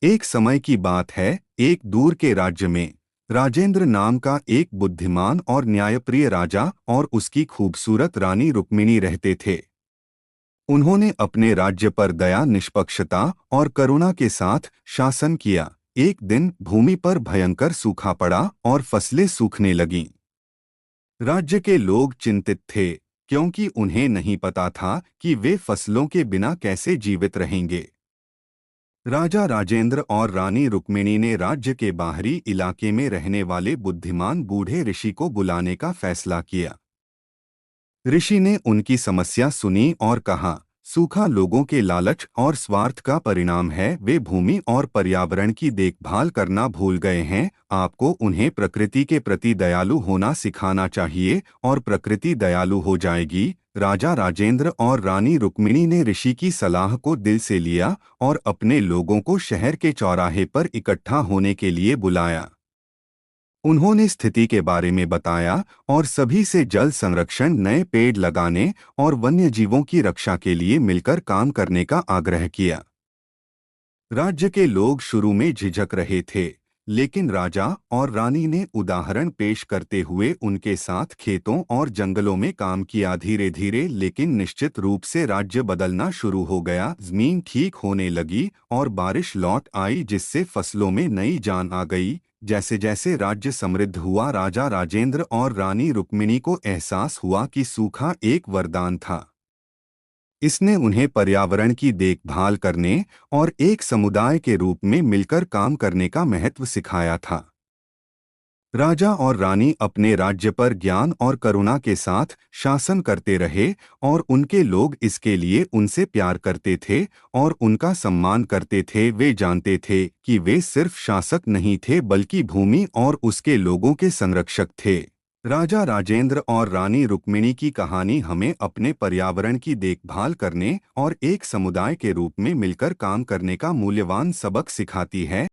एक समय की बात है, एक दूर के राज्य में राजेंद्र नाम का एक बुद्धिमान और न्यायप्रिय राजा और उसकी खूबसूरत रानी रुक्मिणी रहते थे। उन्होंने अपने राज्य पर दया, निष्पक्षता और करुणा के साथ शासन किया। एक दिन भूमि पर भयंकर सूखा पड़ा और फसलें सूखने लगीं। राज्य के लोग चिंतित थे, क्योंकि उन्हें नहीं पता था कि वे फसलों के बिना कैसे जीवित रहेंगे। राजा राजेंद्र और रानी रुक्मिणी ने राज्य के बाहरी इलाके में रहने वाले बुद्धिमान बूढ़े ऋषि को बुलाने का फैसला किया। ऋषि ने उनकी समस्या सुनी और कहा, सूखा लोगों के लालच और स्वार्थ का परिणाम है। वे भूमि और पर्यावरण की देखभाल करना भूल गए हैं। आपको उन्हें प्रकृति के प्रति दयालु होना सिखाना चाहिए और प्रकृति दयालु हो जाएगी। राजा राजेंद्र और रानी रुक्मिणी ने ऋषि की सलाह को दिल से लिया और अपने लोगों को शहर के चौराहे पर इकट्ठा होने के लिए बुलाया। उन्होंने स्थिति के बारे में बताया और सभी से जल संरक्षण, नए पेड़ लगाने और वन्यजीवों की रक्षा के लिए मिलकर काम करने का आग्रह किया। राज्य के लोग शुरू में झिझक रहे थे, लेकिन राजा और रानी ने उदाहरण पेश करते हुए उनके साथ खेतों और जंगलों में काम किया। धीरे धीरे लेकिन निश्चित रूप से राज्य बदलना शुरू हो गया। जमीन ठीक होने लगी और बारिश लौट आई, जिससे फसलों में नई जान आ गई। जैसे जैसे राज्य समृद्ध हुआ, राजा राजेंद्र और रानी रुक्मिणी को एहसास हुआ कि सूखा एक वरदान था। इसने उन्हें पर्यावरण की देखभाल करने और एक समुदाय के रूप में मिलकर काम करने का महत्व सिखाया था। राजा और रानी अपने राज्य पर ज्ञान और करुणा के साथ शासन करते रहे और उनके लोग इसके लिए उनसे प्यार करते थे और उनका सम्मान करते थे। वे जानते थे कि वे सिर्फ शासक नहीं थे, बल्कि भूमि और उसके लोगों के संरक्षक थे। राजा राजेंद्र और रानी रुक्मिणी की कहानी हमें अपने पर्यावरण की देखभाल करने और एक समुदाय के रूप में मिलकर काम करने का मूल्यवान सबक सिखाती है।